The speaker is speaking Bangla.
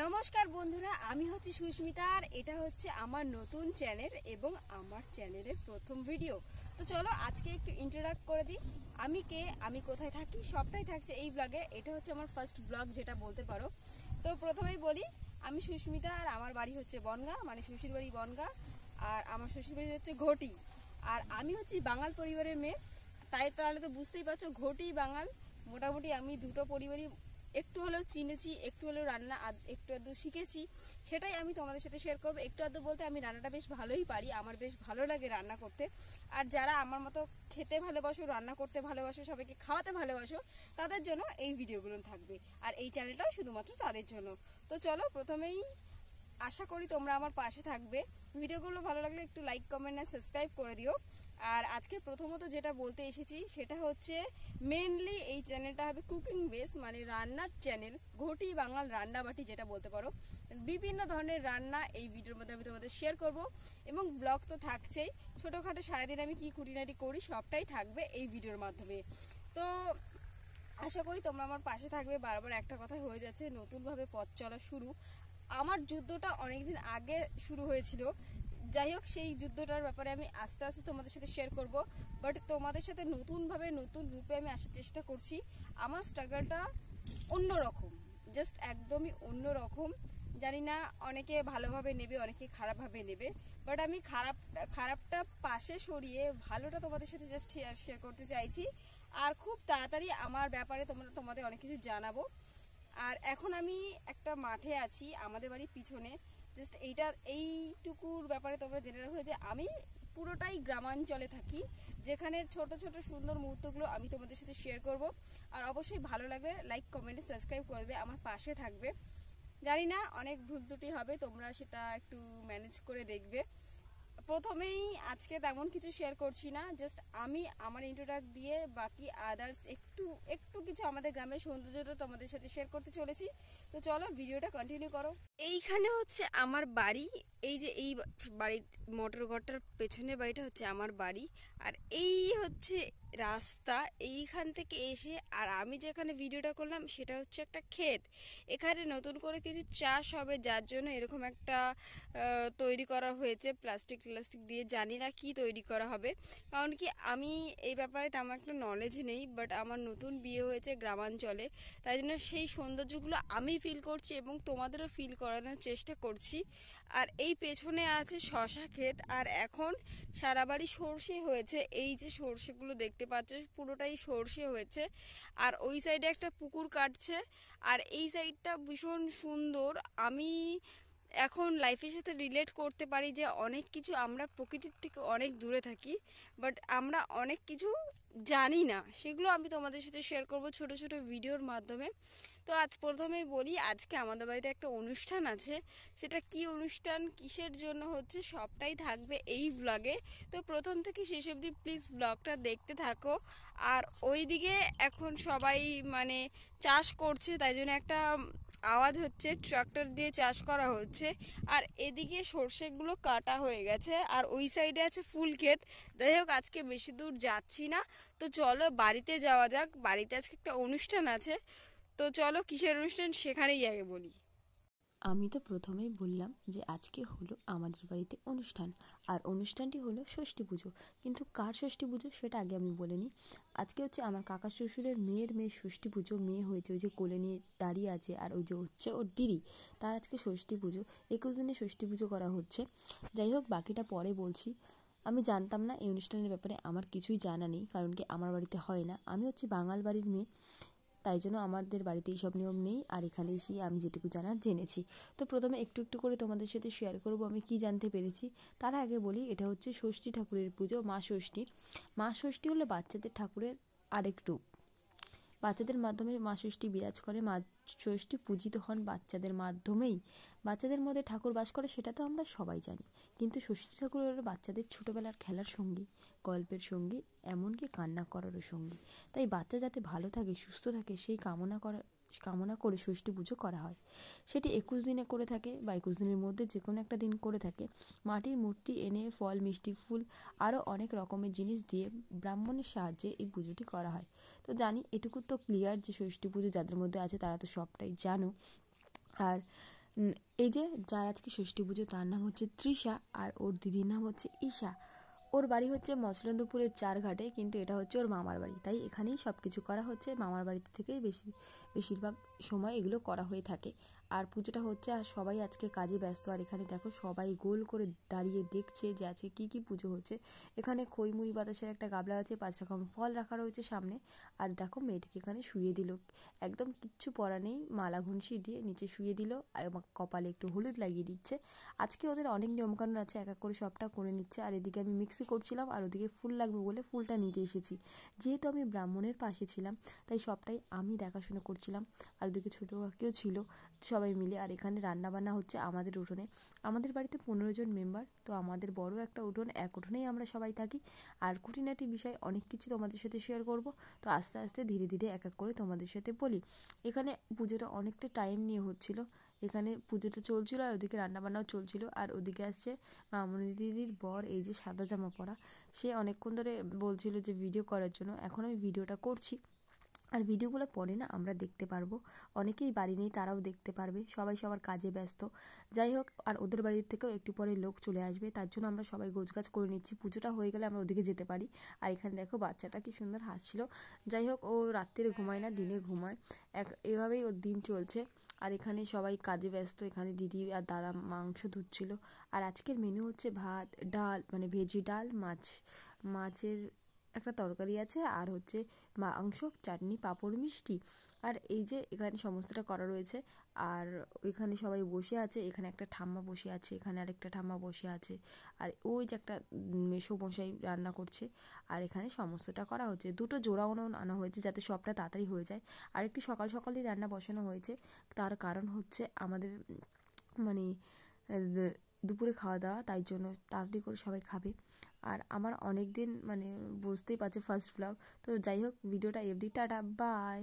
নমস্কার বন্ধুরা, আমি হচ্ছি সুস্মিতা আর এটা হচ্ছে আমার নতুন চ্যানেল এবং আমার চ্যানেলের প্রথম ভিডিও। তো চলো আজকে একটু ইন্ট্রোডাক্ট করে দিই। আমি কে, আমি কোথায় থাকি সবটাই থাকছে এই ব্লগে। এটা হচ্ছে আমার ফার্স্ট ব্লগ যেটা বলতে পারো। তো প্রথমেই বলি, আমি সুস্মিতা আর আমার বাড়ি হচ্ছে বনগাঁ, মানে শ্বশুর বাড়ি বনগাঁ, আর আমার শ্বশুর বাড়ি হচ্ছে ঘটি। আর আমি হচ্ছি বাঙাল পরিবারের মেয়ে, তাহলে তো বুঝতেই পারছো ঘটি বাঙাল। মোটামুটি আমি দুটো পরিবারই একটু হলেও চিনেছি, একটু হলেও রান্না একটু আধটু শিখেছি, সেটাই আমি তোমাদের সাথে শেয়ার করবো। একটু আধটু বলতে আমি রান্নাটা বেশ ভালোই পারি, আমার বেশ ভালো লাগে রান্না করতে। আর যারা আমার মতো খেতে ভালোবাসো, রান্না করতে ভালোবাসো, সবাইকে খাওয়াতে ভালোবাসো, তাদের জন্য এই ভিডিওগুলো থাকবে। আর এই চ্যানেলটাও শুধুমাত্র তাদের জন্য। তো চলো প্রথমেই আশা করি তোমরা আমার পাশে থাকবে। ভিডিওগুলো ভালো লাগলে একটু লাইক, কমেন্ট আর সাবস্ক্রাইব করে দিও। আর আজকে প্রথমত যেটা বলতে এসেছি সেটা হচ্ছে মেনলি এই চ্যানেলটা হবে কুকিং বেস, মানে রান্নার চ্যানেল। ঘটি বাঙাল রান্নাবাটি যেটা বলতে পারো। বিভিন্ন ধরনের রান্না এই ভিডিওর মধ্যে আমি তোমাদের শেয়ার করব, এবং ব্লগ তো থাকছেই। ছোটোখাটো সারাদিন আমি কী খুঁটিনাটি করি সবটাই থাকবে এই ভিডিওর মাধ্যমে। তো আশা করি তোমরা আমার পাশে থাকবে। বারবার একটা কথা হয়ে যাচ্ছে, নতুনভাবে পথ চলা শুরু। আমার যুদ্ধটা অনেকদিন আগে শুরু হয়েছিল, যাই হোক সেই যুদ্ধটার ব্যাপারে আমি আস্তে আস্তে তোমাদের সাথে শেয়ার করব। বাট তোমাদের সাথে নতুনভাবে নতুন রূপে আমি আসার চেষ্টা করছি। আমার স্ট্রাগলটা অন্যরকম, জাস্ট একদমই অন্যরকম। জানি না অনেকে ভালোভাবে নেবে, অনেকে খারাপভাবে নেবে, বাট আমি খারাপটা পাশে সরিয়ে ভালোটা তোমাদের সাথে জাস্ট শেয়ার করতে চাইছি। আর খুব তাড়াতাড়ি আমার ব্যাপারে তোমাদের অনেক কিছু জানাবো। আর এখন আমি একটা মাঠে আছি আমাদের বাড়ির পিছনে। জাস্ট এইটুকুর ব্যাপারে তোমরা জেনে রাখো যে আমি পুরোটাই গ্রামাঞ্চলে থাকি, যেখানে ছোট ছোট সুন্দর মুহূর্তগুলো আমি তোমাদের সাথে শেয়ার করব। আর অবশ্যই ভালো লাগবে লাইক, কমেন্টে সাবস্ক্রাইব করবে, আমার পাশে থাকবে। জানি না অনেক ভুল ত্রুটি হবে, তোমরা সেটা একটু ম্যানেজ করে দেখবে। প্রথমেই আজকে তেমন কিছু শেয়ার করছি না, জাস্ট আমি আমার ইন্ট্রোডাক্ট দিয়ে বাকি আদার্স একটু একটু কিছু আমাদের গ্রামের সৌন্দর্যটা তোমাদের সাথে শেয়ার করতে চলেছি। তো চলো ভিডিওটা কন্টিনিউ করো। এইখানে হচ্ছে আমার বাড়ি, এই যে এই বাড়ির মোটর ঘরটার পেছনের বাড়িটা হচ্ছে আমার বাড়ি। আর এই হচ্ছে রাস্তা, এইখান থেকে এসে আর আমি যেখানে ভিডিওটা করলাম সেটা হচ্ছে একটা ক্ষেত। এখানে নতুন করে কিছু চাষ হবে, যার জন্য এরকম একটা তৈরি করা হয়েছে প্লাস্টিক দিয়ে। জানি না কি তৈরি করা হবে, কারণ কি আমি এই ব্যাপারে তেমন একটা নলেজ নেই। বাট আমার নতুন বিয়ে হয়েছে গ্রামাঞ্চলে, তাই জন্য সেই সৌন্দর্যগুলো আমি ফিল করছি এবং তোমাদেরও ফিল করানোর চেষ্টা করছি। আর এই পেছনে আছে শশা ক্ষেত, আর এখন সারা বাড়ি সর্ষে হয়েছে। এই যে সর্ষেগুলো দেখতে পাচ্ছ পুরোটাই সর্ষে হয়েছে। আর ওই সাইডে একটা পুকুর কাটছে, আর এই সাইডটা ভীষণ সুন্দর। আমি এখন লাইফের সাথে রিলেট করতে পারি যে অনেক কিছু আমরা প্রকৃতির থেকে অনেক দূরে থাকি, বাট আমরা অনেক কিছু জানি না, সেগুলো আমি তোমাদের সাথে শেয়ার করব ছোট ছোট ভিডিওর মাধ্যমে। তো আজ প্রথমেই বলি, আজকে আমাদের বাড়িতে একটা অনুষ্ঠান আছে। সেটা কি অনুষ্ঠান, কিসের জন্য হচ্ছে, সবটাই থাকবে এই ব্লগে। তো প্রথম থেকে শেষ অবধি প্লিজ ব্লগটা দেখতে থাকো। আর ওইদিকে এখন সবাই মানে চাষ করছে, তাই জন্য একটা আওয়াজ হচ্ছে, ট্রাক্টর দিয়ে চাষ করা হচ্ছে। আর এদিকে সর্ষেগুলো কাটা হয়ে গেছে, আর ওই সাইডে আছে ফুল ক্ষেত। যাই হোক আজকে বেশি দূর যাচ্ছি না, তো চলো বাড়িতে যাওয়া যাক। বাড়িতে আজকে একটা অনুষ্ঠান আছে, তো চলো কিসের অনুষ্ঠান সেখানেই আগে বলি। আমি তো প্রথমেই বললাম যে আজকে হলো আমাদের বাড়িতে অনুষ্ঠান, আর অনুষ্ঠানটি হলো ষষ্ঠী পুজো। কিন্তু কার ষষ্ঠী পুজো সেটা আগে আমি বলে নিই। আজকে হচ্ছে আমার কাকা শ্বশুরের মেয়ের ষষ্ঠী পুজো। মেয়ে হয়েছে, ওই যে কোলে নিয়ে দাঁড়িয়ে আছে, আর ওই যে হচ্ছে ওর দিদি, তার আজকে ষষ্ঠী পুজো। 21 দিনে ষষ্ঠী পুজো করা হচ্ছে। যাই হোক বাকিটা পরে বলছি। আমি জানতাম না এই অনুষ্ঠানের ব্যাপারে, আমার কিছুই জানা নেই, কারণ কি আমার বাড়িতে হয় না। আমি হচ্ছে বাঙাল বাড়ির মেয়ে, তাই জন্য আমাদের বাড়িতে এইসব নিয়ম নেই। আর এখানে এসে আমি যেটুকু জানার জেনেছি। তো প্রথমে একটু একটু করে তোমাদের সাথে শেয়ার করব আমি কি জানতে পেরেছি। তার আগে বলি, এটা হচ্ছে ষষ্ঠী ঠাকুরের পুজো, মা ষষ্ঠী। মা ষষ্ঠী হলো বাচ্চাদের ঠাকুরের আরেক রূপ। বাচ্চাদের মাধ্যমে মা ষষ্ঠী বিরাজ করে। মা ষষ্ঠী পূজিত হন বাচ্চাদের মাধ্যমেই। বাচ্চাদের মধ্যে ঠাকুর বাস করে সেটা তো আমরা সবাই জানি, কিন্তু ষষ্ঠী ঠাকুর হলো বাচ্চাদের ছোটোবেলার খেলার সঙ্গী, গল্পের সঙ্গী, এমনকি কান্না করারও সঙ্গী। তাই বাচ্চা যাতে ভালো থাকে, সুস্থ থাকে, সেই কামনা করে ষষ্ঠী পুজো করা হয়। সেটি 21 দিনে করে থাকে, বা 21 দিনের মধ্যে যে কোনো একটা দিন করে থাকে। মাটির মূর্তি এনে ফল, মিষ্টি, ফুল আরও অনেক রকমের জিনিস দিয়ে ব্রাহ্মণের সাহায্যে এই পুজোটি করা হয়। তো জানি এটুকু তো ক্লিয়ার যে ষষ্ঠী পুজো যাদের মধ্যে আছে তারা তো সবটাই জানো। আর এই যে যার আজকে ষষ্ঠী পুজো তার নাম হচ্ছে তৃষা, আর ওর দিদির নাম হচ্ছে ঈশা। ওর বাড়ি হচ্ছে মসলন্দপুরের চারঘাটে, কিন্তু এটা হচ্ছে ওর মামার বাড়ি, তাই এখানেই সব কিছু করা হচ্ছে। মামার বাড়িতে থেকেই বেশিরভাগ সময় এগুলো করা হয়ে থাকে। আর পুজোটা হচ্ছে, আর সবাই আজকে কাজে ব্যস্ত। আর এখানে দেখো সবাই গোল করে দাঁড়িয়ে দেখছে যে আজকে কী কী পুজো হচ্ছে। এখানে খই মুড়ি বাতাসের একটা গাবলা আছে, 5 রকম ফল রাখা রয়েছে সামনে। আর দেখো মেয়েটিকে এখানে শুয়ে দিল, একদম কিচ্ছু পরা নেই, মালা ঘুনসি দিয়ে নিচে শুয়ে দিল, আর কপালে একটু হলুদ লাগিয়ে দিচ্ছে। আজকে ওদের অনেক নিয়মকানুন আছে, এক এক করে সবটা করে নিচ্ছে। আর এদিকে আমি মিক্সি করছিলাম, আর ওদিকে ফুল লাগবে বলে ফুলটা নিতে এসেছি। যেহেতু আমি ব্রাহ্মণের পাশে ছিলাম, তাই সবটাই আমি দেখাশোনা করছিলাম। আর ওদিকে ছোটো কাকিও ছিল, সবাই মিলে। আর এখানে রান্নাবান্না হচ্ছে আমাদের উঠোনে। আমাদের বাড়িতে 15 জন মেম্বার, তো আমাদের বড় একটা উঠোন, এক উঠোনেই আমরা সবাই থাকি। আর খুঁটিনাটি বিষয় অনেক কিছু তোমাদের সাথে শেয়ার করব, তো আস্তে আস্তে ধীরে ধীরে এক এক করে তোমাদের সাথে বলি। এখানে পুজোটা অনেকটা টাইম নিয়ে হচ্ছিল, এখানে পুজোটা চলছিল আর ওদিকে রান্নাবান্নাও চলছিল। আর ওদিকে আসছে মামনি দিদির বর, এই যে সাদা জামা পরা, সে অনেকক্ষণ ধরে বলছিল যে ভিডিও করার জন্য। এখন আমি ভিডিওটা করছি, আর ভিডিওগুলো পরে না আমরা দেখতে পারবো, অনেকেই বাড়ি নেই তারাও দেখতে পারবে, সবাই সবার কাজে ব্যস্ত। যাই হোক, আর ওদের বাড়ির থেকেও একটু পরে লোক চলে আসবে, তার জন্য আমরা সবাই গোছগাছ করে নিচ্ছি, পুজোটা হয়ে গেলে আমরা ওদিকে যেতে পারি। আর এখানে দেখো বাচ্চাটা কি সুন্দর হাসছিল। যাই হোক, ও রাত্রে ঘুমায় না, দিনে ঘুমায়, এভাবেই ওর দিন চলছে। আর এখানে সবাই কাজে ব্যস্ত, এখানে দিদি আর দাদা মাংস ধুচ্ছিল। আর আজকের মেনু হচ্ছে ভাত, ডাল, মানে ভেজি ডাল, মাছের একটা তরকারি আছে, আর হচ্ছে মাংস, চাটনি, পাঁপড়, মিষ্টি। আর এই যে এখানে সমস্তটা করা রয়েছে। আর ওইখানে সবাই বসে আছে, এখানে একটা ঠাম্মা বসে আছে, এখানে আরেকটা ঠাম্মা বসে আছে, আর ওই যে একটা মেসোমশাই রান্না করছে। আর এখানে সমস্তটা করা হচ্ছে, দুটো জোড়া উনুন আনা হয়েছে যাতে সবটা তাড়াতাড়ি হয়ে যায়। আর একটু সকাল সকালই রান্না বসানো হয়েছে, তার কারণ হচ্ছে আমাদের মানে দুপুরে খাওয়া দাওয়া, তাই জন্য তাড়াতাড়ি করে সবাই খাবে। আর আমার অনেক দিন, মানে বুঝতেই পারছো, ফার্স্ট ব্লগ। তো যাই হোক, ভিডিওটা এফডি, টাটা, বাই।